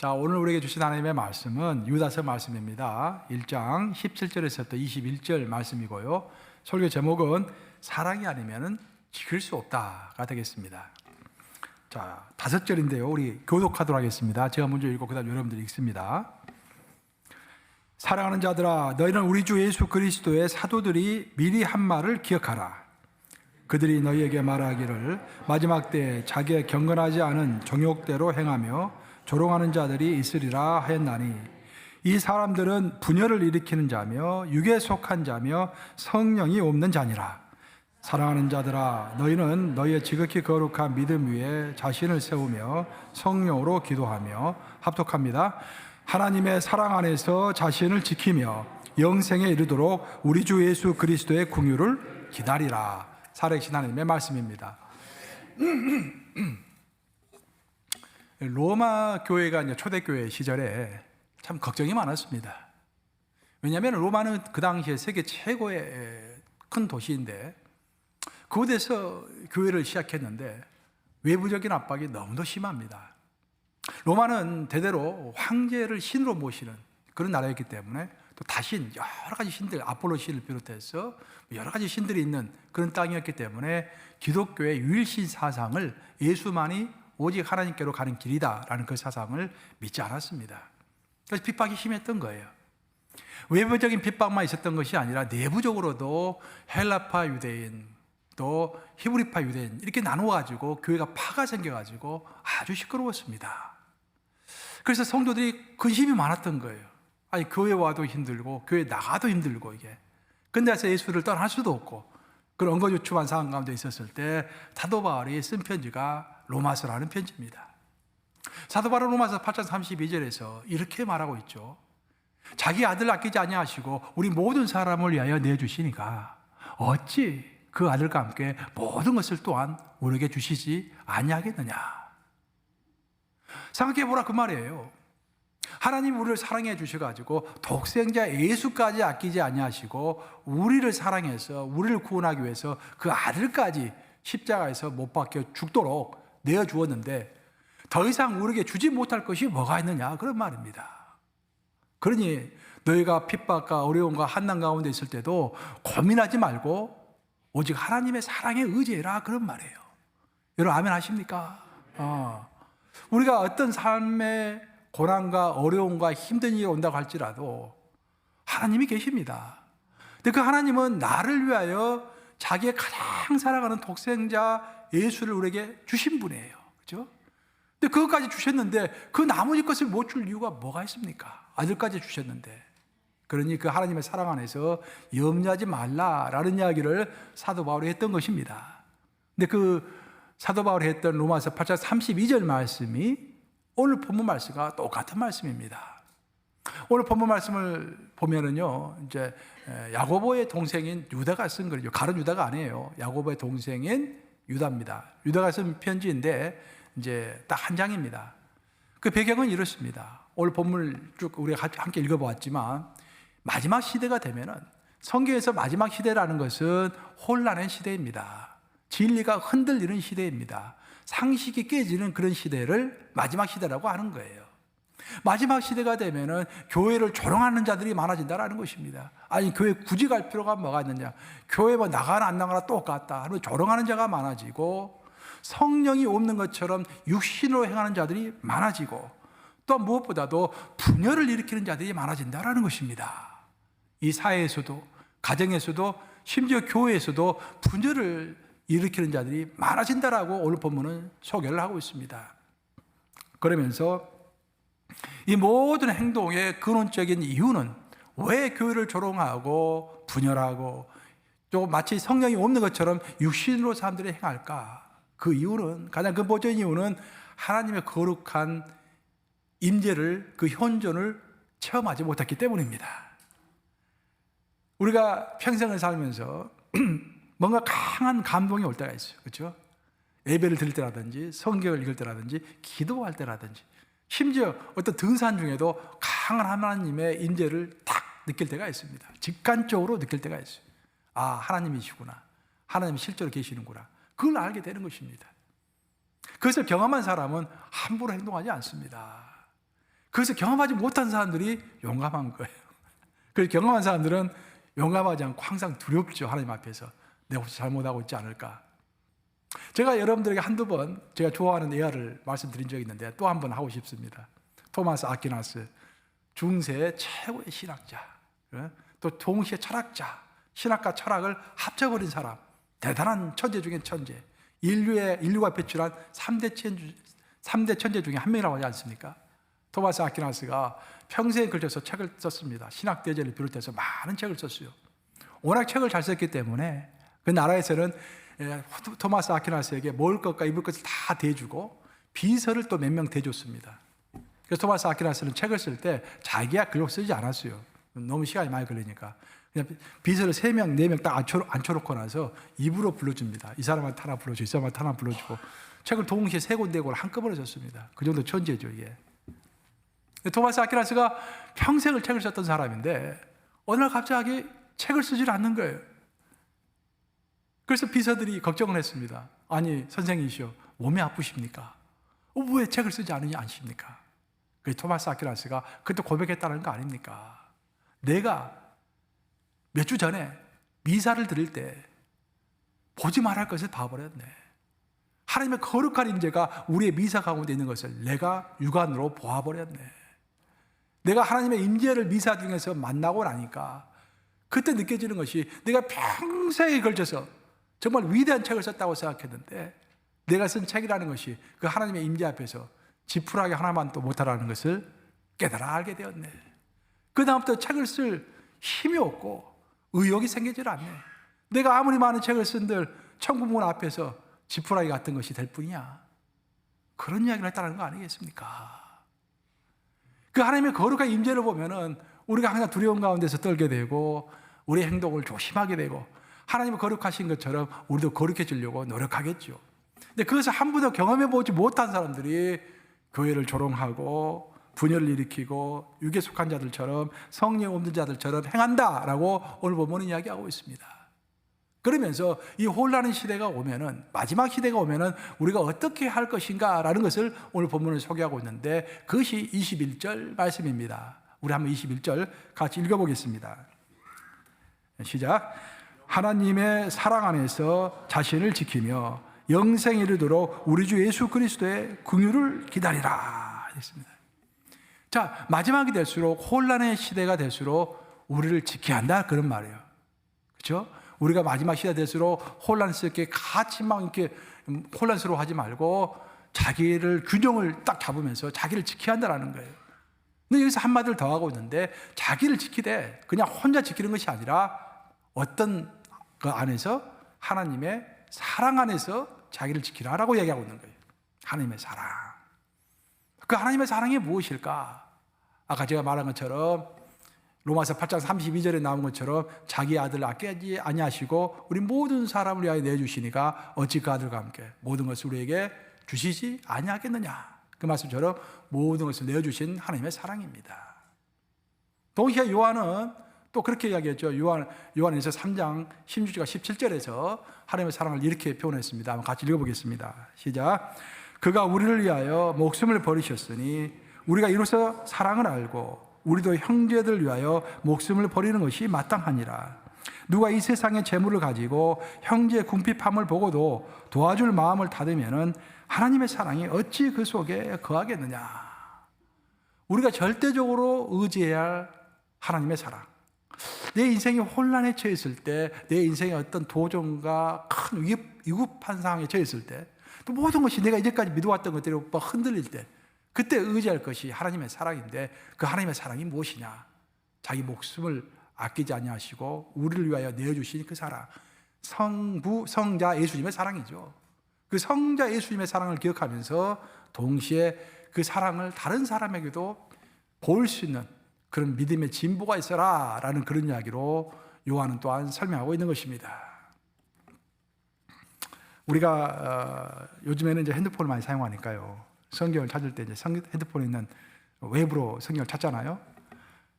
자, 오늘 우리에게 주신 하나님의 말씀은 유다서 말씀입니다. 1장 17절에서부터 21절 말씀이고요. 설교 제목은 사랑이 아니면 지킬 수 없다가 되겠습니다. 자, 5절인데요. 우리 교독하도록 하겠습니다. 제가 먼저 읽고 그 다음 여러분들이 읽습니다. 사랑하는 자들아, 너희는 우리 주 예수 그리스도의 사도들이 미리 한 말을 기억하라. 그들이 너희에게 말하기를 마지막 때에 자기의 경건하지 않은 정욕대로 행하며 조롱하는 자들이 있으리라 하였나니, 이 사람들은 분열을 일으키는 자며 육에 속한 자며 성령이 없는 자니라. 사랑하는 자들아, 너희는 너희의 지극히 거룩한 믿음 위에 자신을 세우며 성령으로 기도하며 합독합니다. 하나님의 사랑 안에서 자신을 지키며 영생에 이르도록 우리 주 예수 그리스도의 긍휼을 기다리라. 살아계신 하나님의 말씀입니다. 로마 교회가 이제 초대교회 시절에 참 걱정이 많았습니다. 왜냐하면 로마는 그 당시에 세계 최고의 큰 도시인데 그곳에서 교회를 시작했는데 외부적인 압박이 너무도 심합니다. 로마는 대대로 황제를 신으로 모시는 그런 나라였기 때문에 또 다신 여러 가지 신들, 아폴로 신을 비롯해서 여러 가지 신들이 있는 그런 땅이었기 때문에 기독교의 유일신 사상을 예수만이 오직 하나님께로 가는 길이다라는 그 사상을 믿지 않았습니다. 그래서 핍박이 심했던 거예요. 외부적인 핍박만 있었던 것이 아니라 내부적으로도 헬라파 유대인 또 히브리파 유대인 이렇게 나누어가지고 교회가 파가 생겨가지고 아주 시끄러웠습니다. 그래서 성도들이 근심이 많았던 거예요. 아니, 교회 와도 힘들고 교회 나가도 힘들고 이게 근데서 예수를 떠날 수도 없고 그런 엉거주춤한 상황 가운데 있었을 때 사도 바울이 쓴 편지가 로마서라는 편지입니다. 사도 바울은 로마서 8장 32절에서 이렇게 말하고 있죠. 자기 아들 아끼지 아니하시고 우리 모든 사람을 위하여 내주시니까 어찌 그 아들과 함께 모든 것을 또한 우리에게 주시지 아니하겠느냐. 생각해보라 그 말이에요. 하나님 우리를 사랑해 주셔가지고 독생자 예수까지 아끼지 아니하시고 우리를 사랑해서 우리를 구원하기 위해서 그 아들까지 십자가에서 못 박혀 죽도록 내어주었는데 더 이상 우리에게 주지 못할 것이 뭐가 있느냐 그런 말입니다. 그러니 너희가 핍박과 어려움과 한난 가운데 있을 때도 고민하지 말고 오직 하나님의 사랑에 의지해라 그런 말이에요. 여러분 아멘 하십니까? 우리가 어떤 삶의 고난과 어려움과 힘든 일이 온다고 할지라도 하나님이 계십니다. 근데 그 하나님은 나를 위하여 자기의 가장 사랑하는 독생자 예수를 우리에게 주신 분이에요. 그렇죠? 근데 그것까지 주셨는데 그 나머지 것을 못 줄 이유가 뭐가 있습니까? 아들까지 주셨는데. 그러니 그 하나님의 사랑 안에서 염려하지 말라라는 이야기를 사도 바울이 했던 것입니다. 근데 그 사도 바울이 했던 로마서 8장 32절 말씀이 오늘 본문 말씀과 똑같은 말씀입니다. 오늘 본문 말씀을 보면은요, 이제 야고보의 동생인 유다가 쓴 거죠. 가룟 유다가 아니에요. 야고보의 동생인 유다입니다. 유다가 쓴 편지인데 이제 딱 한 장입니다. 그 배경은 이렇습니다. 오늘 본문을 쭉 우리가 함께 읽어보았지만 마지막 시대가 되면은 성경에서 마지막 시대라는 것은 혼란의 시대입니다. 진리가 흔들리는 시대입니다. 상식이 깨지는 그런 시대를 마지막 시대라고 하는 거예요. 마지막 시대가 되면은 교회를 조롱하는 자들이 많아진다는 것입니다. 아니, 교회 굳이 갈 필요가 뭐가 있느냐? 교회 뭐 나가나 안 나가나 똑같다 하면 조롱하는 자가 많아지고 성령이 없는 것처럼 육신으로 행하는 자들이 많아지고 또 무엇보다도 분열을 일으키는 자들이 많아진다는 것입니다. 이 사회에서도 가정에서도 심지어 교회에서도 분열을 일으키는 자들이 많아진다라고 오늘 본문은 소개를 하고 있습니다. 그러면서 이 모든 행동의 근원적인 이유는 왜 교회를 조롱하고 분열하고 또 마치 성령이 없는 것처럼 육신으로 사람들이 행할까? 그 이유는, 가장 근본적인 이유는 하나님의 거룩한 임재를, 그 현존을 체험하지 못했기 때문입니다. 우리가 평생을 살면서 뭔가 강한 감동이 올 때가 있어요. 그렇죠? 예배를 드릴 때라든지 성경을 읽을 때라든지 기도할 때라든지 심지어 어떤 등산 중에도 강한 하나님의 임재를 딱 느낄 때가 있습니다. 직관적으로 느낄 때가 있어요. 아, 하나님이시구나. 하나님이 실제로 계시는구나. 그걸 알게 되는 것입니다. 그것을 경험한 사람은 함부로 행동하지 않습니다. 그것을 경험하지 못한 사람들이 용감한 거예요. 그래서 경험한 사람들은 용감하지 않고 항상 두렵죠. 하나님 앞에서 내가 혹시 잘못하고 있지 않을까. 제가 여러분들에게 한두 번 제가 좋아하는 예화를 말씀드린 적이 있는데 또 한 번 하고 싶습니다. 토마스 아퀴나스, 중세 최고의 신학자, 또 동시에 철학자, 신학과 철학을 합쳐버린 사람, 대단한 천재 중에 천재, 인류가 배출한 3대 천재 중에 한 명이라고 하지 않습니까? 토마스 아퀴나스가 평생에 걸쳐서 책을 썼습니다. 신학대전을 비롯해서 많은 책을 썼어요. 워낙 책을 잘 썼기 때문에 그 나라에서는 토마스 아퀴나스에게 먹을 것과 입을 것을 다 대주고 비서를 또 몇 명 대줬습니다. 그래서 토마스 아퀴나스는 책을 쓸 때 자기가 글로 쓰지 않았어요. 너무 시간이 많이 걸리니까. 그냥 비서를 3명, 4명 딱 앉혀놓고 나서 입으로 불러줍니다. 이 사람한테 하나 불러주고, 이 사람한테 하나 불러주고, 책을 동시에 3권을 한꺼번에 썼습니다. 그 정도 천재죠, 이게. 토마스 아퀴나스가 평생을 책을 썼던 사람인데, 어느 날 갑자기 책을 쓰질 않는 거예요. 그래서 비서들이 걱정을 했습니다. 아니, 선생님이시여, 몸이 아프십니까? 왜 책을 쓰지 않으십니까? 그래서 토마스 아퀴나스가 그때 고백했다는 거 아닙니까? 내가 몇 주 전에 미사를 드릴 때 보지 말할 것을 봐버렸네. 하나님의 거룩한 임재가 우리의 미사 가운데 있는 것을 내가 육안으로 보아버렸네. 내가 하나님의 임재를 미사 중에서 만나고 나니까 그때 느껴지는 것이 내가 평생에 걸쳐서 정말 위대한 책을 썼다고 생각했는데 내가 쓴 책이라는 것이 그 하나님의 임재 앞에서 지푸라기 하나만 또 못하라는 것을 깨달아 알게 되었네. 그 다음부터 책을 쓸 힘이 없고 의욕이 생기질 않네. 내가 아무리 많은 책을 쓴들 천국문 앞에서 지푸라기 같은 것이 될 뿐이야. 그런 이야기를 했다는 거 아니겠습니까? 그 하나님의 거룩한 임재를 보면은 우리가 항상 두려움 가운데서 떨게 되고 우리의 행동을 조심하게 되고 하나님의 거룩하신 것처럼 우리도 거룩해지려고 노력하겠죠. 근데 그것을 한 번도 경험해 보지 못한 사람들이 교회를 조롱하고 분열을 일으키고 육에 속한 자들처럼 성령 없는 자들처럼 행한다라고 오늘 본문은 이야기하고 있습니다. 그러면서 이 혼란의 시대가 오면은 마지막 시대가 오면은 우리가 어떻게 할 것인가라는 것을 오늘 본문을 소개하고 있는데 그것이 21절 말씀입니다. 우리 한번 21절 같이 읽어보겠습니다. 시작. 하나님의 사랑 안에서 자신을 지키며 영생에 이르도록 우리 주 예수 그리스도의 긍휼을 기다리라 했습니다. 자, 마지막이 될수록 혼란의 시대가 될수록 우리를 지켜야 한다 그런 말이에요. 그렇죠? 우리가 마지막 시대가 될수록 혼란스럽게 같이 막 이렇게 혼란스러워하지 말고 자기를 균형을 딱 잡으면서 자기를 지켜야 한다는 거예요. 근데 여기서 한마디를 더 하고 있는데 자기를 지키되 그냥 혼자 지키는 것이 아니라 어떤 그 안에서 하나님의 사랑 안에서 자기를 지키라라고 얘기하고 있는 거예요. 하나님의 사랑. 그 하나님의 사랑이 무엇일까? 아까 제가 말한 것처럼 로마서 8장 32절에 나온 것처럼 자기 아들을 아끼지 아니하시고 우리 모든 사람을 위하여 내주시니까 어찌 그 아들과 함께 모든 것을 우리에게 주시지 아니하겠느냐. 그 말씀처럼 모든 것을 내어주신 하나님의 사랑입니다. 동시에 요한은 또 그렇게 이야기했죠. 요한에서 3장 16절과 17절에서 하나님의 사랑을 이렇게 표현했습니다. 한번 같이 읽어보겠습니다. 시작. 그가 우리를 위하여 목숨을 버리셨으니 우리가 이로써 사랑을 알고 우리도 형제들 위하여 목숨을 버리는 것이 마땅하니라. 누가 이 세상의 재물을 가지고 형제의 궁핍함을 보고도 도와줄 마음을 닫으면은 하나님의 사랑이 어찌 그 속에 거하겠느냐. 우리가 절대적으로 의지해야 할 하나님의 사랑. 내 인생이 혼란에 처했을 때, 내 인생의 어떤 도전과 큰 위급한 상황에 처했을 때, 또 모든 것이 내가 이제까지 믿어왔던 것들이 흔들릴 때, 그때 의지할 것이 하나님의 사랑인데 그 하나님의 사랑이 무엇이냐? 자기 목숨을 아끼지 아니하시고 우리를 위하여 내어주신 그 사랑, 성자 예수님의 사랑이죠. 그 성자 예수님의 사랑을 기억하면서 동시에 그 사랑을 다른 사람에게도 보일 수 있는 그런 믿음의 진보가 있어라 라는 그런 이야기로 요한은 또한 설명하고 있는 것입니다. 우리가 요즘에는 이제 핸드폰을 많이 사용하니까요. 성경을 찾을 때 이제 핸드폰에 있는 웹으로 성경을 찾잖아요.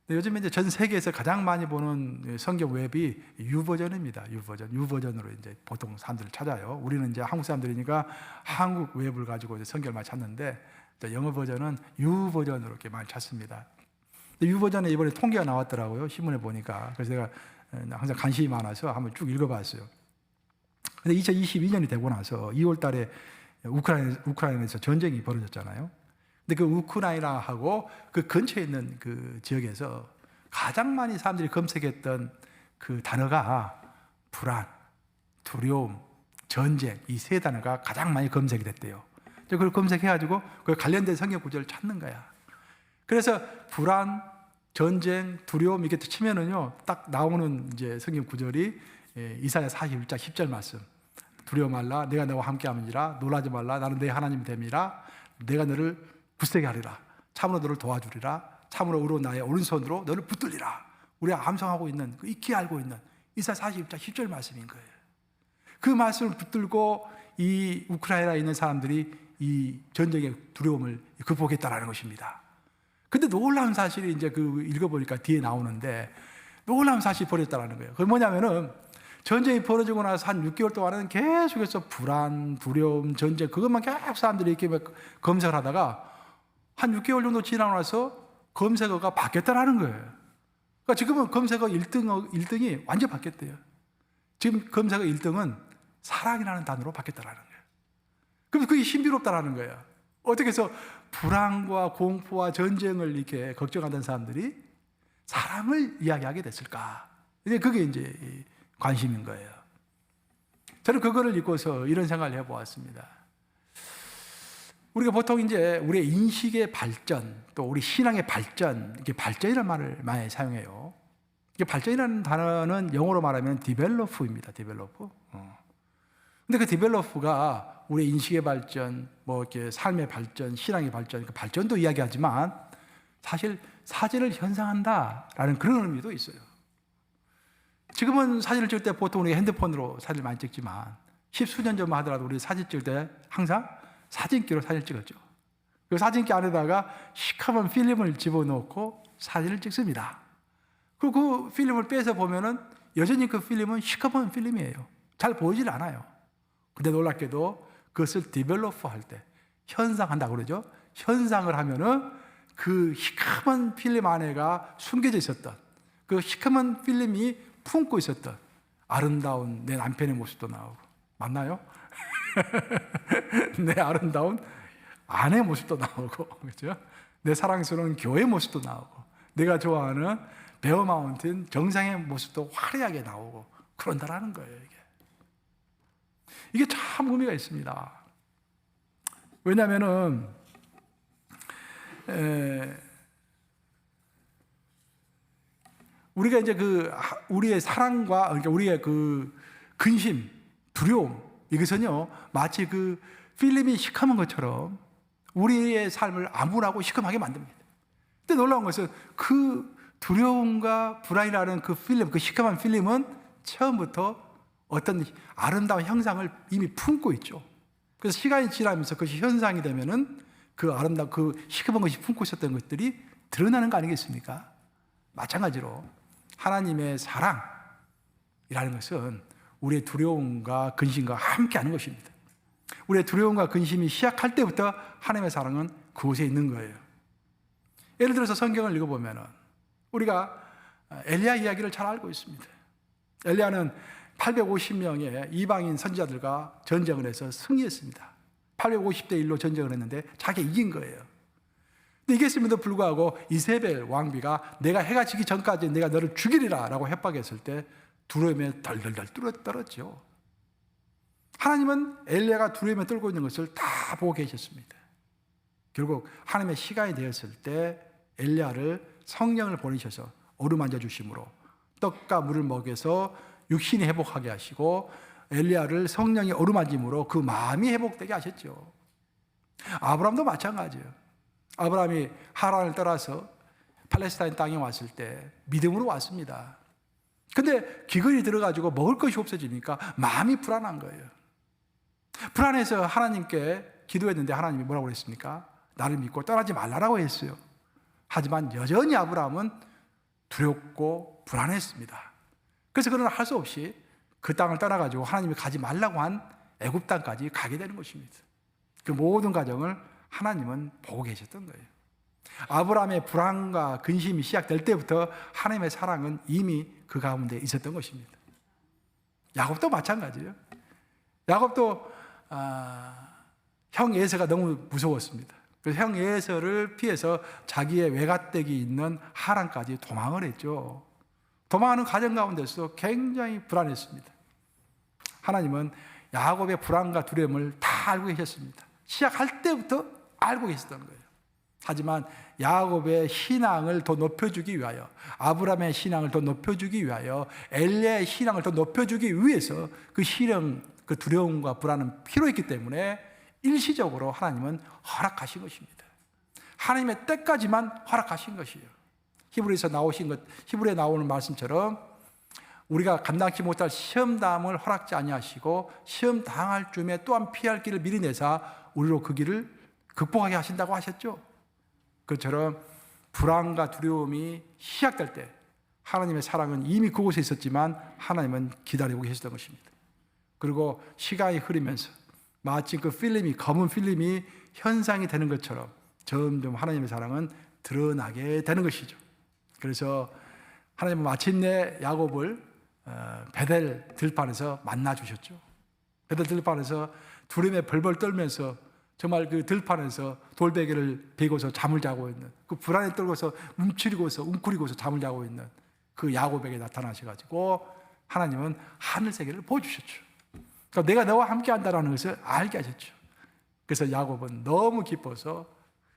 근데 요즘에 이제 전 세계에서 가장 많이 보는 성경 웹이 유버전입니다. 유버전으로 이제 보통 사람들을 찾아요. 우리는 이제 한국 사람들이니까 한국 웹을 가지고 이제 성경을 많이 찾는데 영어 버전은 U 버전으로 이렇게 많이 찾습니다. U 버전에 이번에 통계가 나왔더라고요. 신문에 보니까. 그래서 제가 항상 관심이 많아서 한번 쭉 읽어봤어요. 근데 2022년이 되고 나서 2월 달에 우크라이나에서 전쟁이 벌어졌잖아요. 근데 그 우크라이나하고 그 근처에 있는 그 지역에서 가장 많이 사람들이 검색했던 그 단어가 불안, 두려움, 전쟁, 이 세 단어가 가장 많이 검색이 됐대요. 그걸 검색해가지고 그 관련된 성경 구절을 찾는 거야. 그래서 불안, 전쟁, 두려움 이렇게 치면은요, 딱 나오는 이제 성경 구절이 이사야 41장 10절 말씀. 두려워 말라, 내가 너와 함께함이니라. 놀라지 말라, 나는 내 하나님이 됨이라. 내가 너를 굳세게 하리라. 참으로 너를 도와주리라. 참으로 의로운 나의 오른손으로 너를 붙들리라. 우리가 암송하고 있는, 익히 알고 있는 이사야 41장 10절 말씀인 거예요. 그 말씀을 붙들고 이 우크라이나에 있는 사람들이 이 전쟁의 두려움을 극복했다라는 것입니다. 근데 놀라운 사실이 이제 그 읽어보니까 뒤에 나오는데 놀라운 사실이 벌어졌다는 거예요. 그게 뭐냐면은 전쟁이 벌어지고 나서 한 6개월 동안은 계속해서 불안, 두려움, 전쟁 그것만 계속 사람들이 이렇게 검색을 하다가 한 6개월 정도 지나고 나서 검색어가 바뀌었다는 거예요. 그러니까 지금은 검색어 1등이 완전 바뀌었대요. 지금 검색어 1등은 사랑이라는 단어로 바뀌었다는 거예요. 그럼 그게 신비롭다는 거예요. 어떻게 해서 불안과 공포와 전쟁을 이렇게 걱정하던 사람들이 사랑을 이야기하게 됐을까? 그게 이제 관심인 거예요. 저는 그거를 읽고서 이런 생각을 해보았습니다. 우리가 보통 이제 우리의 인식의 발전, 또 우리 신앙의 발전, 이게 발전이라는 말을 많이 사용해요. 이게 발전이라는 단어는 영어로 말하면 develop입니다. develop. 근데 그 develop가 우리의 인식의 발전, 뭐 이렇게 삶의 발전, 신앙의 발전, 그 발전도 이야기하지만 사실 사진을 현상한다라는 그런 의미도 있어요. 지금은 사진을 찍을 때 보통 우리 핸드폰으로 사진을 많이 찍지만 10수년 전만 하더라도 우리 사진 찍을 때 항상 사진기로 사진을 찍었죠. 그 사진기 안에다가 시커먼 필름을 집어넣고 사진을 찍습니다. 그리고 그 필름을 빼서 보면은 여전히 그 필름은 시커먼 필름이에요. 잘 보이질 않아요. 근데 놀랍게도 그것을 디벨로퍼 할 때 현상한다고 그러죠. 현상을 하면은 그 시커먼 필름 안에가 숨겨져 있었던 그 시커먼 필름이 품고 있었던 아름다운 내 남편의 모습도 나오고 맞나요? 내 아름다운 아내의 모습도 나오고 그렇죠? 내 사랑스러운 교회의 모습도 나오고 내가 좋아하는 베어 마운틴 정상의 모습도 화려하게 나오고 그런다라는 거예요. 이게 참 의미가 있습니다. 왜냐하면은 우리가 이제 우리의 사랑과 그러니까 우리의 그 근심, 두려움 이것은요 마치 그 필름이 시커먼 것처럼 우리의 삶을 암울하고 시커멓게 만듭니다. 근데 놀라운 것은 그 두려움과 불안이라는 그 필름, 그 시커먼 필름은 처음부터 어떤 아름다운 형상을 이미 품고 있죠. 그래서 시간이 지나면서 그것이 현상이 되면은 그 아름다운 그 시커먼 것이 품고 있었던 것들이 드러나는 거 아니겠습니까? 마찬가지로 하나님의 사랑이라는 것은 우리의 두려움과 근심과 함께 하는 것입니다. 우리의 두려움과 근심이 시작할 때부터 하나님의 사랑은 그곳에 있는 거예요. 예를 들어서 성경을 읽어보면 우리가 엘리야 이야기를 잘 알고 있습니다. 엘리야는 850명의 이방인 선지자들과 전쟁을 해서 승리했습니다. 850대 1로 전쟁을 했는데 자기가 이긴 거예요. 근데 이겼음에도 불구하고 이세벨 왕비가 내가 해가 지기 전까지 내가 너를 죽이리라 라고 협박했을 때 두려움에 덜덜덜 떨었죠. 하나님은 엘리야가 두려움에 떨고 있는 것을 다 보고 계셨습니다. 결국 하나님의 시간이 되었을 때 엘리야를 성령을 보내셔서 어루만져 주심으로 떡과 물을 먹여서 육신이 회복하게 하시고 엘리야를 성령이 어루만짐으로 그 마음이 회복되게 하셨죠. 아브라함도 마찬가지예요. 아브라함이 하란을 떠나서 팔레스타인 땅에 왔을 때 믿음으로 왔습니다. 근데 기근이 들어가지고 먹을 것이 없어지니까 마음이 불안한 거예요. 불안해서 하나님께 기도했는데 하나님이 뭐라고 그랬습니까? 나를 믿고 떠나지 말라라고 했어요. 하지만 여전히 아브라함은 두렵고 불안했습니다. 그래서 그는 할 수 없이 그 땅을 떠나가지고 하나님이 가지 말라고 한 애굽 땅까지 가게 되는 것입니다. 그 모든 과정을 하나님은 보고 계셨던 거예요. 아브라함의 불안과 근심이 시작될 때부터 하나님의 사랑은 이미 그 가운데 있었던 것입니다. 야곱도 마찬가지예요. 야곱도 형 에서가 너무 무서웠습니다. 그래서 형 에서를 피해서 자기의 외갓댁이 있는 하란까지 도망을 했죠. 도망하는 과정 가운데서 굉장히 불안했습니다. 하나님은 야곱의 불안과 두려움을 다 알고 계셨습니다. 시작할 때부터 알고 계셨던 거예요. 하지만 야곱의 신앙을 더 높여주기 위하여, 아브라함의 신앙을 더 높여주기 위하여, 엘리야의 신앙을 더 높여주기 위해서 그 시련, 그 두려움과 불안은 필요했기 때문에 일시적으로 하나님은 허락하신 것입니다. 하나님의 때까지만 허락하신 것이에요. 히브리에서 나오신 것, 히브리에 나오는 말씀처럼 우리가 감당치 못할 시험당함을 허락지 아니하시고 시험 당할 쯤에 또한 피할 길을 미리 내사 우리로 그 길을 극복하게 하신다고 하셨죠. 그처럼 불안과 두려움이 시작될 때 하나님의 사랑은 이미 그곳에 있었지만 하나님은 기다리고 계셨던 것입니다. 그리고 시간이 흐르면서 마치 그 필름이, 검은 필름이 현상이 되는 것처럼 점점 하나님의 사랑은 드러나게 되는 것이죠. 그래서 하나님은 마침내 야곱을 베델 들판에서 만나 주셨죠. 베델 들판에서 두려움에 벌벌 떨면서 정말 그 들판에서 돌베개를 베고서 잠을 자고 있는, 그 불안에 떨고서 웅크리고서 잠을 자고 있는 그 야곱에게 나타나셔가지고 하나님은 하늘 세계를 보여주셨죠. 그러니까 내가 너와 함께 한다는 것을 알게 하셨죠. 그래서 야곱은 너무 기뻐서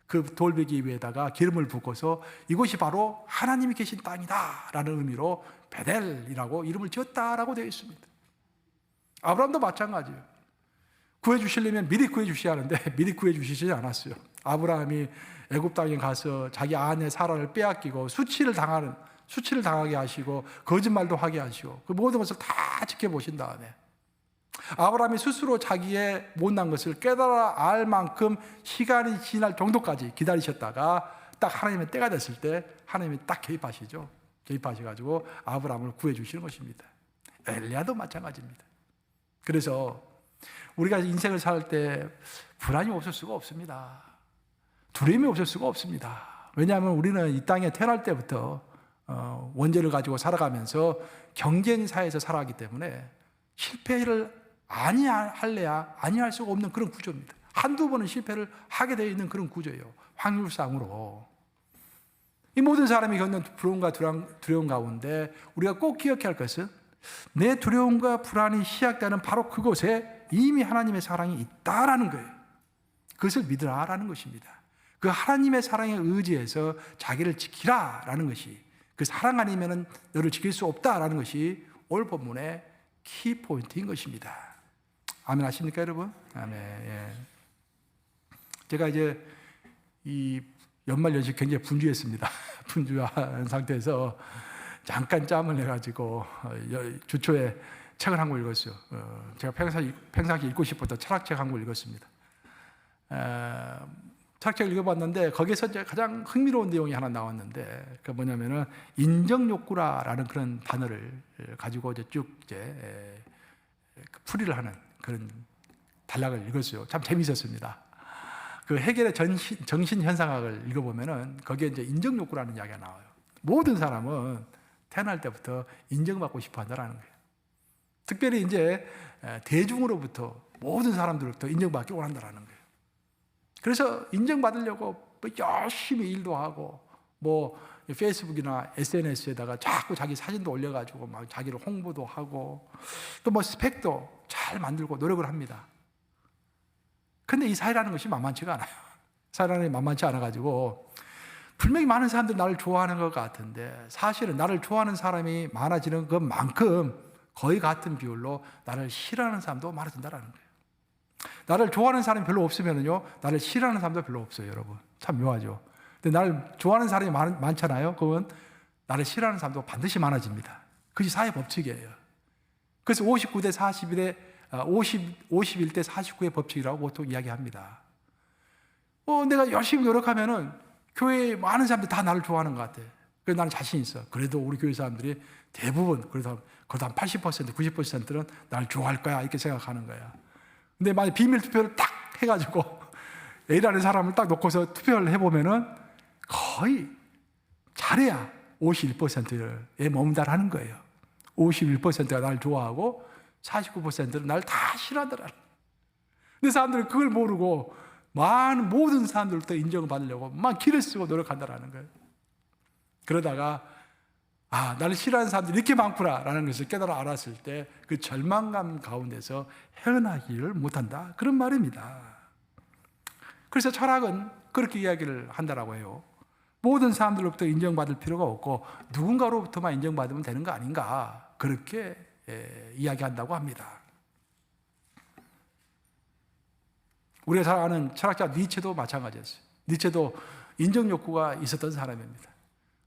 그 돌베개 위에다가 기름을 붓고서 이곳이 바로 하나님이 계신 땅이다 라는 의미로 베델이라고 이름을 지었다라고 되어 있습니다. 아브라함도 마찬가지예요. 구해주시려면 미리 구해주셔야 하는데 미리 구해주시지 않았어요. 아브라함이 애굽 땅에 가서 자기 아내 사라를 빼앗기고 수치를 당하게 하시고 거짓말도 하게 하시고 그 모든 것을 다 지켜보신 다음에 아브라함이 스스로 자기의 못난 것을 깨달아 알 만큼 시간이 지날 정도까지 기다리셨다가 딱 하나님의 때가 됐을 때 하나님이 딱 개입하시죠. 개입하셔가지고 아브라함을 구해주시는 것입니다. 엘리야도 마찬가지입니다. 그래서 우리가 인생을 살 때 불안이 없을 수가 없습니다. 두려움이 없을 수가 없습니다. 왜냐하면 우리는 이 땅에 태어날 때부터 원죄를 가지고 살아가면서 경쟁사에서 살아가기 때문에 실패를 아니할래야 아니할 수가 없는 그런 구조입니다. 한두 번은 실패를 하게 되어 있는 그런 구조예요. 확률상으로. 이 모든 사람이 겪는 불안과 두려움 가운데 우리가 꼭 기억해야 할 것은 내 두려움과 불안이 시작되는 바로 그곳에 이미 하나님의 사랑이 있다라는 거예요. 그것을 믿으라라는 것입니다. 그 하나님의 사랑에 의지해서 자기를 지키라라는 것이, 그 사랑 아니면 너를 지킬 수 없다라는 것이 오늘 본문의 키포인트인 것입니다. 아멘 하십니까 여러분? 아멘. 예. 제가 이제 이 연말 연시 굉장히 분주했습니다. 분주한 상태에서 잠깐 짬을 내가지고 주초에 책을 한 권 읽었어요. 제가 평상시 읽고 싶었던 철학책 한 권 읽었습니다. 철학책을 읽어봤는데 거기에서 이제 가장 흥미로운 내용이 하나 나왔는데 그 뭐냐면은 인정욕구라는 그런 단어를 가지고 이제 쭉 이제 풀이를 하는 그런 단락을 읽었어요. 참 재미있었습니다. 그 해겔의 정신 현상학을 읽어보면은 거기에 이제 인정욕구라는 이야기가 나와요. 모든 사람은 태어날 때부터 인정받고 싶어 한다는 거예요. 특별히 이제 대중으로부터 모든 사람들로부터 인정받기 원한다는 거예요. 그래서 인정받으려고 열심히 일도 하고 뭐 페이스북이나 SNS에다가 자꾸 자기 사진도 올려가지고 막 자기를 홍보도 하고 또 뭐 스펙도 잘 만들고 노력을 합니다. 근데 이 사회라는 것이 만만치가 않아요. 사회라는 게 만만치 않아가지고 분명히 많은 사람들이 나를 좋아하는 것 같은데 사실은 나를 좋아하는 사람이 많아지는 것만큼 거의 같은 비율로 나를 싫어하는 사람도 많아진다는 거예요. 나를 좋아하는 사람이 별로 없으면요, 나를 싫어하는 사람도 별로 없어요, 여러분. 참 묘하죠. 근데 나를 좋아하는 사람이 많잖아요. 그러면 나를 싫어하는 사람도 반드시 많아집니다. 그것이 사회 법칙이에요. 그래서 59대 41대 51대 49의 법칙이라고 보통 이야기합니다. 내가 열심히 노력하면은 교회에 많은 사람들이 다 나를 좋아하는 것 같아. 그래서 나는 자신 있어. 그래도 우리 교회 사람들이 대부분, 그래도 한 80%, 90%는 나를 좋아할 거야. 이렇게 생각하는 거야. 근데 만약 비밀 투표를 딱 해가지고 A라는 사람을 딱 놓고서 투표를 해보면은 거의 잘해야 51%에 머문다라는 거예요. 51%가 날 좋아하고 49%는 날 다 싫어하더라는 거예요. 근데 사람들은 그걸 모르고 모든 사람들부터 인정을 받으려고 막 기를 쓰고 노력한다라는 거예요. 그러다가 나를 싫어하는 사람들이 이렇게 많구나라는 것을 깨달아 알았을 때 그 절망감 가운데서 헤어나기를 못한다, 그런 말입니다. 그래서 철학은 그렇게 이야기를 한다라고 해요. 모든 사람들로부터 인정받을 필요가 없고 누군가로부터만 인정받으면 되는 거 아닌가, 그렇게 이야기한다고 합니다. 우리가 잘 아는 철학자 니체도 마찬가지였어요. 니체도 인정 욕구가 있었던 사람입니다.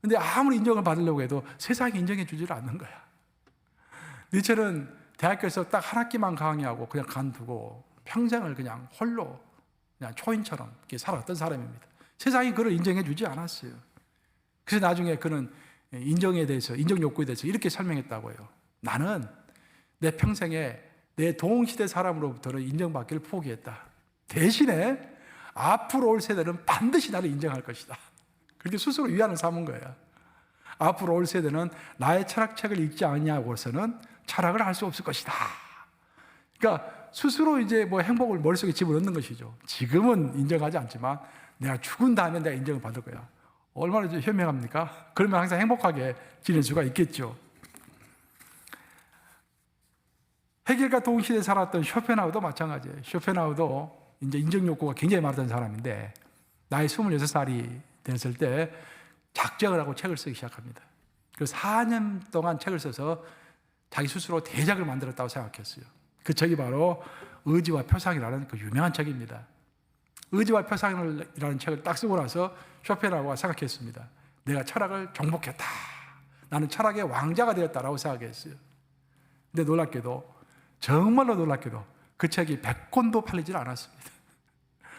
근데 아무리 인정을 받으려고 해도 세상이 인정해 주지를 않는 거야. 니체는 대학교에서 딱 한 학기만 강의하고 그냥 간두고 평생을 그냥 홀로 그냥 초인처럼 이렇게 살았던 사람입니다. 세상이 그를 인정해 주지 않았어요. 그래서 나중에 그는 인정에 대해서, 인정 욕구에 대해서 이렇게 설명했다고 해요. 나는 내 평생에 내 동시대 사람으로부터는 인정받기를 포기했다. 대신에 앞으로 올 세대는 반드시 나를 인정할 것이다. 그렇게 스스로 위안을 삼은 거예요. 앞으로 올 세대는 나의 철학책을 읽지 않냐고서는 철학을 할 수 없을 것이다. 그러니까 스스로 이제 뭐 행복을 머릿속에 집어넣는 것이죠. 지금은 인정하지 않지만 내가 죽은 다음에 내가 인정을 받을 거야. 얼마나 현명합니까? 그러면 항상 행복하게 지낼 수가 있겠죠. 헤겔과 동시대에 살았던 쇼펜하우도 마찬가지예요. 쇼펜하우도 이제 인정 욕구가 굉장히 많았던 사람인데 나이 26살이 됐을 때 작정을 하고 책을 쓰기 시작합니다. 그래서 4년 동안 책을 써서 자기 스스로 대작을 만들었다고 생각했어요. 그 책이 바로 의지와 표상이라는 그 유명한 책입니다. 의지와 표상이라는 책을 딱 쓰고 나서 쇼펜하우가 생각했습니다. 내가 철학을 정복했다. 나는 철학의 왕자가 되었다라고 생각했어요. 근데 놀랍게도, 정말로 놀랍게도 그 책이 100권도 팔리질 않았습니다.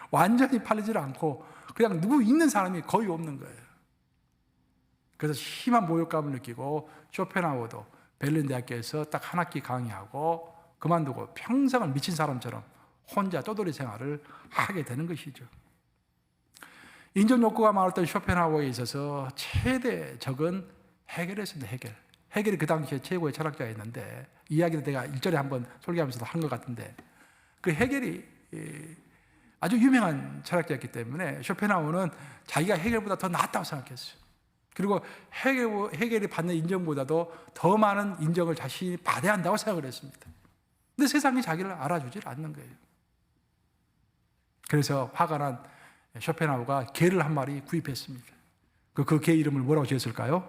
완전히 팔리질 않고 그냥 누구 읽는 사람이 거의 없는 거예요. 그래서 심한 모욕감을 느끼고 쇼펜하우도 베를린 대학교에서 딱 한 학기 강의하고 그만두고 평생을 미친 사람처럼 혼자 떠돌이 생활을 하게 되는 것이죠. 인정 욕구가 많았던 쇼펜하우어에 있어서 최대 적은 헤겔이었습니다. 헤겔이 그 당시에 최고의 철학자였는데, 이야기를 내가 일절에 한번 설교하면서도 한 것 같은데, 그 헤겔이 아주 유명한 철학자였기 때문에 쇼펜하우어는 자기가 헤겔보다 더 낫다고 생각했어요. 그리고 헤겔이 받는 인정보다도 더 많은 인정을 자신이 받아야 한다고 생각을 했습니다. 근데 세상이 자기를 알아주질 않는 거예요. 그래서 화가 난 쇼펜하우어가 개를 한 마리 구입했습니다. 그 개 이름을 뭐라고 지었을까요?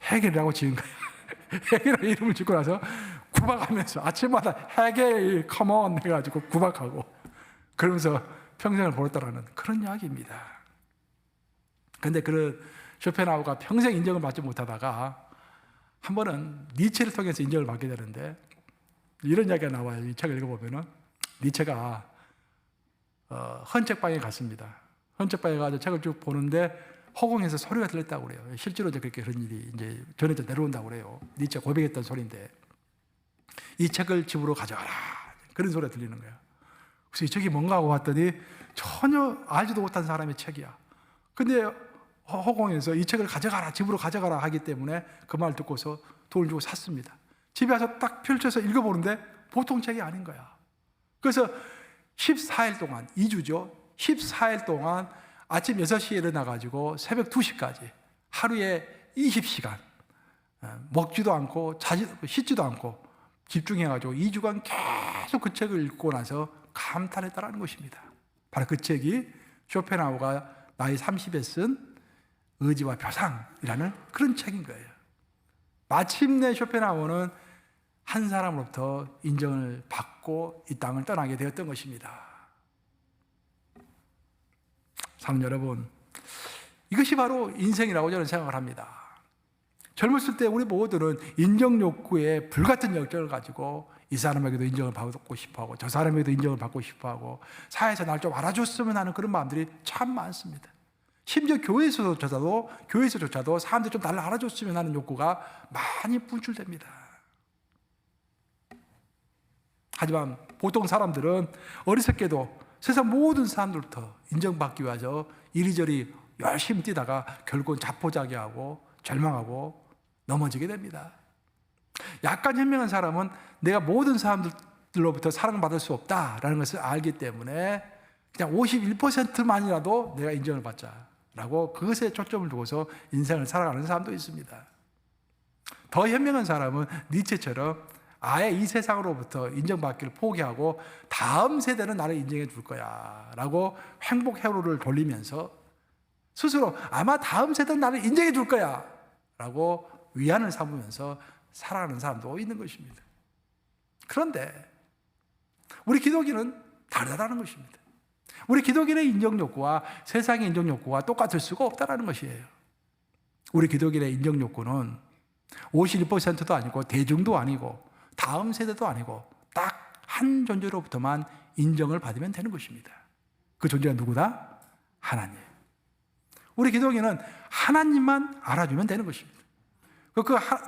헤겔이라고 지은 거예요. 헤겔이라는 이름을 짓고 나서 구박하면서 아침마다 헤겔 컴온 해가지고 구박하고 그러면서 평생을 보냈다라는 그런 이야기입니다. 그런데 쇼펜하우어가 평생 인정을 받지 못하다가 한 번은 니체를 통해서 인정을 받게 되는데, 이런 이야기가 나와요. 이 책을 읽어보면은 니체가 헌책방에 갔습니다. 헌책방에 가서 책을 쭉 보는데 허공에서 소리가 들렸다고 그래요. 실제로 이제 그렇게 그런 일이 이제 전해져 내려온다고 그래요. 니체 고백했던 소리인데, 이 책을 집으로 가져가라, 그런 소리가 들리는 거예요. 그래서 이 책이 뭔가 하고 봤더니 전혀 알지도 못한 사람의 책이야. 근데 허공에서 이 책을 가져가라, 집으로 가져가라 하기 때문에 그 말 듣고서 돈을 주고 샀습니다. 집에 와서 딱 펼쳐서 읽어보는데 보통 책이 아닌 거야. 그래서 14일 동안, 2주죠. 14일 동안 아침 6시에 일어나가지고 새벽 2시까지 하루에 20시간 먹지도 않고 씻지도 않고 집중해가지고 2주간 계속 그 책을 읽고 나서 감탄했다는 것입니다. 바로 그 책이 쇼펜하우어가 나이 30에 쓴 의지와 표상이라는 그런 책인 거예요. 마침내 쇼펜하우어는 한 사람으로부터 인정을 받고 이 땅을 떠나게 되었던 것입니다. 사랑하는 여러분, 이것이 바로 인생이라고 저는 생각을 합니다. 젊었을 때 우리 모두는 인정 욕구에 불같은 열정을 가지고 이 사람에게도 인정을 받고 싶어하고 저 사람에게도 인정을 받고 싶어하고 사회에서 날 좀 알아줬으면 하는 그런 마음들이 참 많습니다. 심지어 교회에서조차도 사람들이 좀 나를 알아줬으면 하는 욕구가 많이 분출됩니다. 하지만 보통 사람들은 어리석게도 세상 모든 사람들부터 인정받기 위해서 이리저리 열심히 뛰다가 결국은 자포자기하고 절망하고 넘어지게 됩니다. 약간 현명한 사람은 내가 모든 사람들로부터 사랑받을 수 없다라는 것을 알기 때문에 그냥 51%만이라도 내가 인정을 받자라고 그것에 초점을 두고서 인생을 살아가는 사람도 있습니다. 더 현명한 사람은 니체처럼 아예 이 세상으로부터 인정받기를 포기하고 다음 세대는 나를 인정해 줄 거야 라고 행복 회로를 돌리면서 스스로 아마 다음 세대는 나를 인정해 줄 거야 라고 위안을 삼으면서 살아가는 사람도 있는 것입니다. 그런데 우리 기독인은 다르다는 것입니다. 우리 기독인의 인정 욕구와 세상의 인정 욕구가 똑같을 수가 없다는 것이에요. 우리 기독인의 인정 욕구는 51%도 아니고 대중도 아니고 다음 세대도 아니고 딱 한 존재로부터만 인정을 받으면 되는 것입니다. 그 존재가 누구다? 하나님. 우리 기독인은 하나님만 알아주면 되는 것입니다.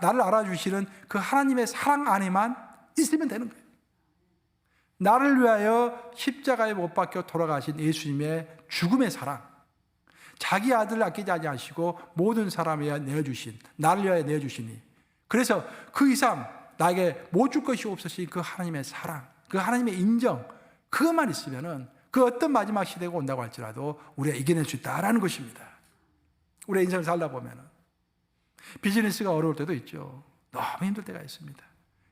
나를 알아주시는 그 하나님의 사랑 안에만 있으면 되는 거예요. 나를 위하여 십자가에 못 박혀 돌아가신 예수님의 죽음의 사랑, 자기 아들을 아끼지 아니하시고 모든 사람에 위하여 내어주신, 나를 위하여 내어주시니, 그래서 그 이상 나에게 못 줄 것이 없으신 그 하나님의 사랑, 그 하나님의 인정, 그것만 있으면은 그 어떤 마지막 시대가 온다고 할지라도 우리가 이겨낼 수 있다라는 것입니다. 우리의 인생을 살다 보면은 비즈니스가 어려울 때도 있죠. 너무 힘들 때가 있습니다.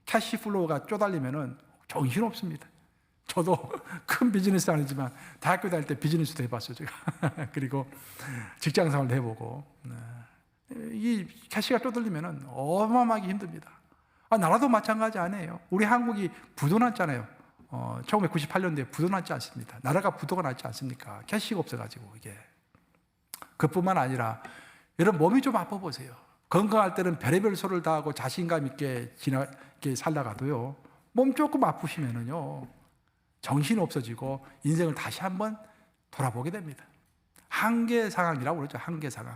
캐시플로우가 쪼달리면은 정신없습니다. 저도 큰 비즈니스 아니지만 대학교 다닐 때 비즈니스도 해봤어요, 제가. 그리고 직장 생활도 해보고. 이 캐시가 쪼들리면은 어마어마하게 힘듭니다. 나라도 마찬가지 아니에요. 우리 한국이 부도 났잖아요. 1998년도에 부도 났지 않습니까? 나라가 부도가 났지 않습니까? 캐시가 없어가지고 이게. 그뿐만 아니라 여러분 몸이 좀 아파 보세요. 건강할 때는 별의별 소리를 다 하고 자신감 있게 살다가도요. 몸 조금 아프시면은요. 정신이 없어지고 인생을 다시 한번 돌아보게 됩니다. 한계 상황이라고 그러죠. 한계 상황.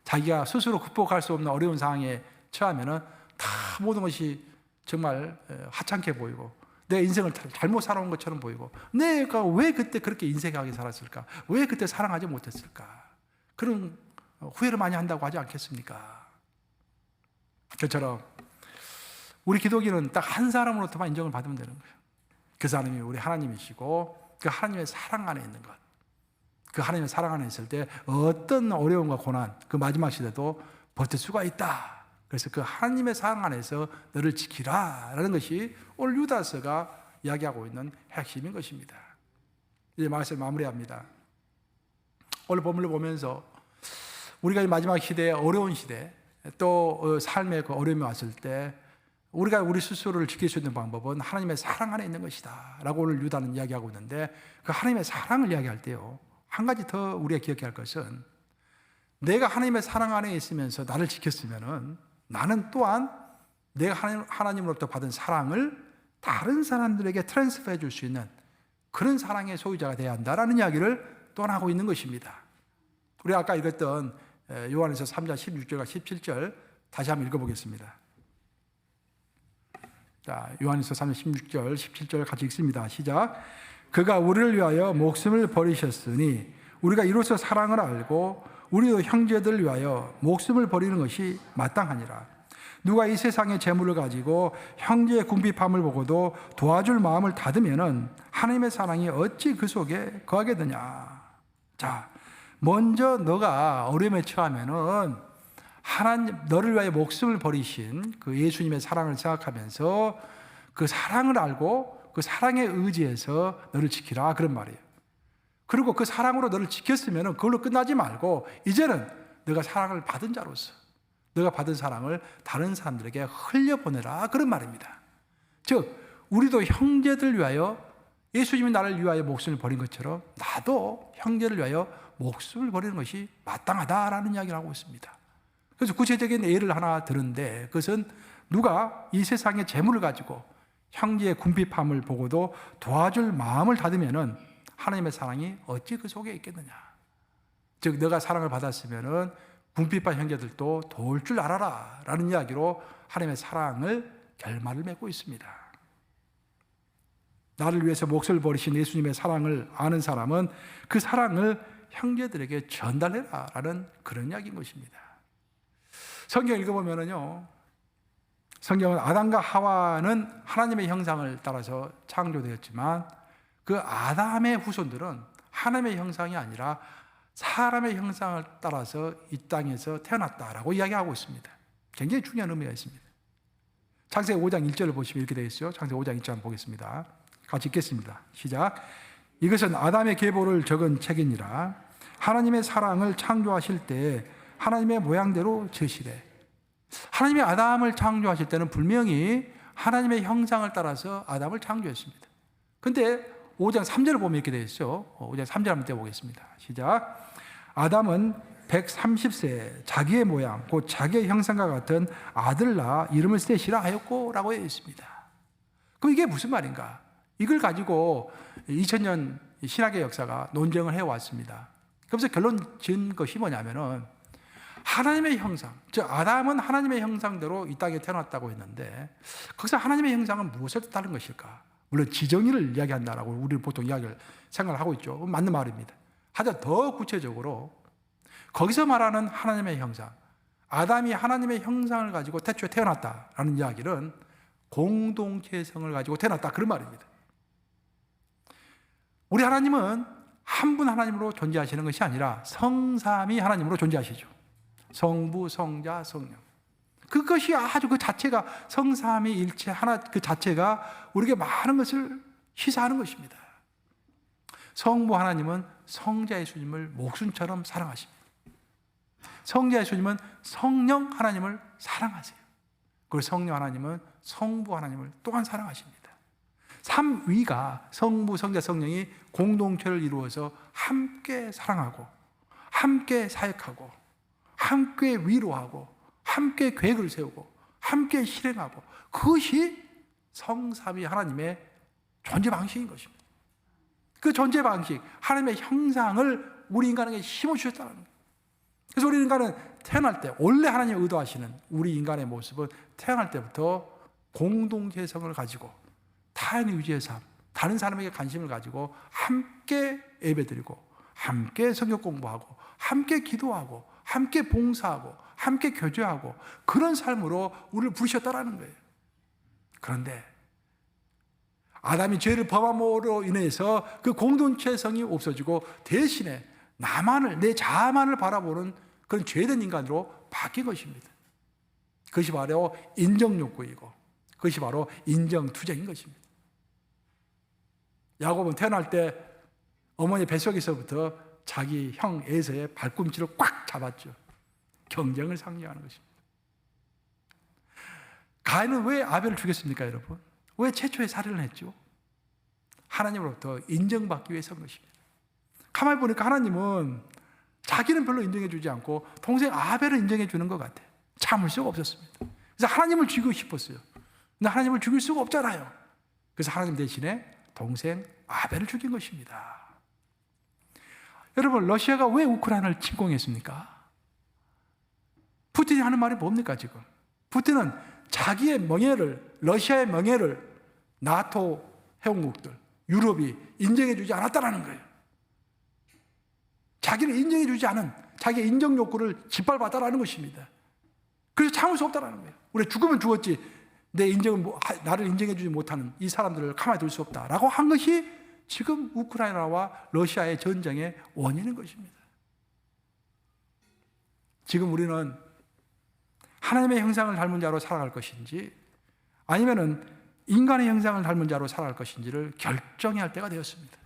자기가 스스로 극복할 수 없는 어려운 상황에 처하면은 다 모든 것이 정말 하찮게 보이고 내 인생을 잘못 살아온 것처럼 보이고 내가 왜 그때 그렇게 인색하게 살았을까? 왜 그때 사랑하지 못했을까? 그런 후회를 많이 한다고 하지 않겠습니까? 그처럼 우리 기독인은 딱 한 사람으로부터만 인정을 받으면 되는 거예요. 그 사람이 우리 하나님이시고 그 하나님의 사랑 안에 있는 것. 그 하나님의 사랑 안에 있을 때 어떤 어려움과 고난, 그 마지막 시대도 버틸 수가 있다. 그래서 그 하나님의 사랑 안에서 너를 지키라 라는 것이 오늘 유다서가 이야기하고 있는 핵심인 것입니다. 이제 말씀을 마무리합니다. 오늘 본문을 보면서 우리가 이 마지막 시대의 어려운 시대, 또 삶의 그 어려움이 왔을 때 우리가 우리 스스로를 지킬 수 있는 방법은 하나님의 사랑 안에 있는 것이다 라고 오늘 유다는 이야기하고 있는데, 그 하나님의 사랑을 이야기할 때요, 한 가지 더 우리가 기억해야 할 것은 내가 하나님의 사랑 안에 있으면서 나를 지켰으면은 나는 또한 내가 하나님으로부터 받은 사랑을 다른 사람들에게 트랜스퍼해 줄 수 있는 그런 사랑의 소유자가 되어야 한다라는 이야기를 또 하고 있는 것입니다. 우리 아까 읽었던 요한에서 3장 16절과 17절 다시 한번 읽어보겠습니다. 자, 요한에서 3장 16절, 17절 같이 읽습니다. 시작. 그가 우리를 위하여 목숨을 버리셨으니 우리가 이로써 사랑을 알고 우리도 형제들을 위하여 목숨을 버리는 것이 마땅하니라. 누가 이 세상의 재물을 가지고 형제의 궁핍함을 보고도 도와줄 마음을 닫으면은 하나님의 사랑이 어찌 그 속에 거하겠느냐. 자, 먼저 너가 어려움에 처하면은 하나님, 너를 위하여 목숨을 버리신 그 예수님의 사랑을 생각하면서 그 사랑을 알고 그 사랑에 의지해서 너를 지키라, 그런 말이에요. 그리고 그 사랑으로 너를 지켰으면 그걸로 끝나지 말고 이제는 너가 사랑을 받은 자로서 너가 받은 사랑을 다른 사람들에게 흘려보내라, 그런 말입니다. 즉 우리도 형제들 위하여 예수님이 나를 위하여 목숨을 버린 것처럼 나도 형제를 위하여 목숨을 버리는 것이 마땅하다라는 이야기를 하고 있습니다. 그래서 구체적인 예를 하나 드는데, 그것은 누가 이 세상의 재물을 가지고 형제의 궁핍함을 보고도 도와줄 마음을 닫으면은 하나님의 사랑이 어찌 그 속에 있겠느냐. 즉 너가 사랑을 받았으면은 궁핍한 형제들도 도울 줄 알아라 라는 이야기로 하나님의 사랑을 결말을 맺고 있습니다. 나를 위해서 몫을 버리신 예수님의 사랑을 아는 사람은 그 사랑을 형제들에게 전달해라라는 그런 이야기인 것입니다. 성경 읽어보면요, 성경은 아담과 하와는 하나님의 형상을 따라서 창조되었지만 그 아담의 후손들은 하나님의 형상이 아니라 사람의 형상을 따라서 이 땅에서 태어났다라고 이야기하고 있습니다. 굉장히 중요한 의미가 있습니다. 창세기 5장 1절을 보시면 이렇게 되어 있어요. 창세기 5장 1절 한번 보겠습니다. 같이 읽겠습니다. 시작. 이것은 아담의 계보를 적은 책이니라. 하나님의 사랑을 창조하실 때 하나님의 모양대로 지으시되. 하나님이 아담을 창조하실 때는 분명히 하나님의 형상을 따라서 아담을 창조했습니다. 근데 5장 3절을 보면 이렇게 되어 있어요. 5장 3절 한번 떼보겠습니다. 시작. 아담은 130세 자기의 모양 곧 자기의 형상과 같은 아들 낳아 이름을 셋이라 하였고 라고 되어 있습니다. 그럼 이게 무슨 말인가? 이걸 가지고 2000년 신학의 역사가 논쟁을 해왔습니다. 그래서 결론 지은 것이 뭐냐면은 하나님의 형상, 즉 아담은 하나님의 형상대로 이 땅에 태어났다고 했는데 거기서 하나님의 형상은 무엇을 뜻하는 것일까? 물론 지정의를 이야기한다라고 우리는 보통 이야기를 생각을 하고 있죠. 맞는 말입니다. 하여튼 더 구체적으로 거기서 말하는 하나님의 형상, 아담이 하나님의 형상을 가지고 태초에 태어났다라는 이야기는 공동체성을 가지고 태어났다 그런 말입니다. 우리 하나님은 한 분 하나님으로 존재하시는 것이 아니라 성삼위 하나님으로 존재하시죠. 성부, 성자, 성령. 그것이 아주 그 자체가 성삼위 일체 하나 그 자체가 우리에게 많은 것을 시사하는 것입니다. 성부 하나님은 성자 예수님을 목숨처럼 사랑하십니다. 성자 예수님은 성령 하나님을 사랑하세요. 그리고 성령 하나님은 성부 하나님을 또한 사랑하십니다. 삼위가 성부, 성자, 성령이 공동체를 이루어서 함께 사랑하고 함께 사역하고 함께 위로하고 함께 계획을 세우고 함께 실행하고 그것이 성삼위 하나님의 존재 방식인 것입니다. 그 존재 방식, 하나님의 형상을 우리 인간에게 심어주셨다는 거예요. 그래서 우리 인간은 태어날 때 원래 하나님이 의도하시는 우리 인간의 모습은 태어날 때부터 공동체성을 가지고 타인의 위주의 삶, 다른 사람에게 관심을 가지고 함께 예배드리고 함께 성경 공부하고 함께 기도하고 함께 봉사하고 함께 교제하고 그런 삶으로 우리를 부르셨다라는 거예요. 그런데 아담이 죄를 범함으로 인해서 그 공동체성이 없어지고 대신에 나만을, 내 자아만을 바라보는 그런 죄된 인간으로 바뀐 것입니다. 그것이 바로 인정욕구이고 그것이 바로 인정투쟁인 것입니다. 야곱은 태어날 때 어머니 뱃속에서부터 자기 형 에서의 발꿈치를 꽉 잡았죠. 경쟁을 상징하는 것입니다. 가인은 왜 아벨을 죽였습니까, 여러분? 왜 최초의 살인을 했죠? 하나님으로부터 인정받기 위해서인 것입니다. 가만히 보니까 하나님은 자기는 별로 인정해주지 않고 동생 아벨을 인정해주는 것 같아요. 참을 수가 없었습니다. 그래서 하나님을 죽이고 싶었어요. 근데 하나님을 죽일 수가 없잖아요. 그래서 하나님 대신에 동생 아벨을 죽인 것입니다. 여러분, 러시아가 왜 우크라이나를 침공했습니까? 푸틴이 하는 말이 뭡니까 지금? 푸틴은 자기의 명예를, 러시아의 명예를 나토 회원국들, 유럽이 인정해주지 않았다는 거예요. 자기를 인정해주지 않은 자기의 인정 욕구를 짓밟았다는 것입니다. 그래서 참을 수 없다는 거예요. 우리 죽으면 죽었지 나를 인정해주지 못하는 이 사람들을 가만히 둘 수 없다라고 한 것이 지금 우크라이나와 러시아의 전쟁의 원인인 것입니다. 지금 우리는 하나님의 형상을 닮은 자로 살아갈 것인지 아니면은 인간의 형상을 닮은 자로 살아갈 것인지를 결정해야 할 때가 되었습니다.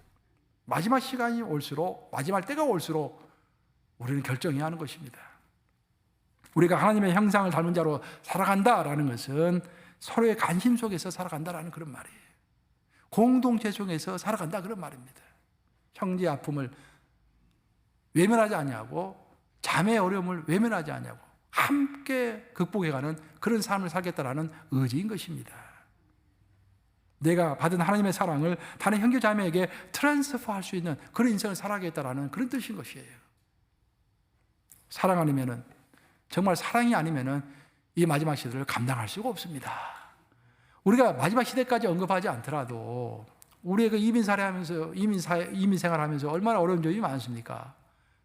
마지막 시간이 올수록, 마지막 때가 올수록 우리는 결정해야 하는 것입니다. 우리가 하나님의 형상을 닮은 자로 살아간다라는 것은 서로의 관심 속에서 살아간다라는 그런 말이에요. 공동체 속에서 살아간다 그런 말입니다. 형제의 아픔을 외면하지 아니하고 자매의 어려움을 외면하지 아니하고 함께 극복해가는 그런 삶을 살겠다라는 의지인 것입니다. 내가 받은 하나님의 사랑을 다른 형제 자매에게 트랜스퍼할 수 있는 그런 인생을 살아가겠다라는 그런 뜻인 것이에요. 사랑 아니면은, 정말 사랑이 아니면은 이 마지막 시대를 감당할 수가 없습니다. 우리가 마지막 시대까지 언급하지 않더라도 우리가 이민 생활하면서 얼마나 어려운 점이 많습니까?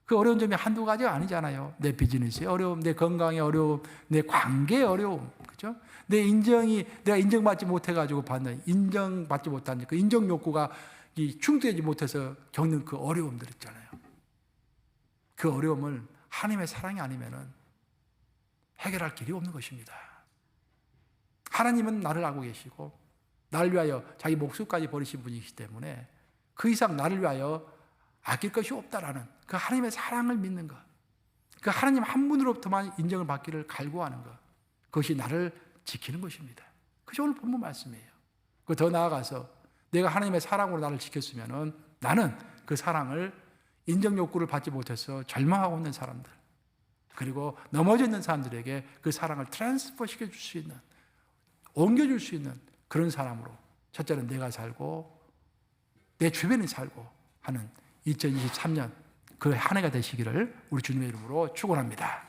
그 어려운 점이 한두 가지가 아니잖아요. 내 비즈니스의 어려움, 내 건강의 어려움, 내 관계의 어려움, 그죠? 내가 인정받지 못해가지고 인정받지 못하는 그 인정 욕구가 충족되지 못해서 겪는 그 어려움들 있잖아요. 그 어려움을 하나님의 사랑이 아니면은 해결할 길이 없는 것입니다. 하나님은 나를 알고 계시고 나를 위하여 자기 목숨까지 버리신 분이시기 때문에 그 이상 나를 위하여 아낄 것이 없다라는 그 하나님의 사랑을 믿는 것, 그 하나님 한 분으로부터만 인정을 받기를 갈구하는 것, 그것이 나를 지키는 것입니다. 그것이 오늘 본문 말씀이에요. 더 나아가서 내가 하나님의 사랑으로 나를 지켰으면은 나는 그 사랑을 인정 욕구를 받지 못해서 절망하고 있는 사람들, 그리고 넘어져 있는 사람들에게 그 사랑을 트랜스퍼 시켜줄 수 있는, 옮겨줄 수 있는 그런 사람으로 첫째는 내가 살고 내 주변이 살고 하는 2023년 그 한 해가 되시기를 우리 주님의 이름으로 축원합니다.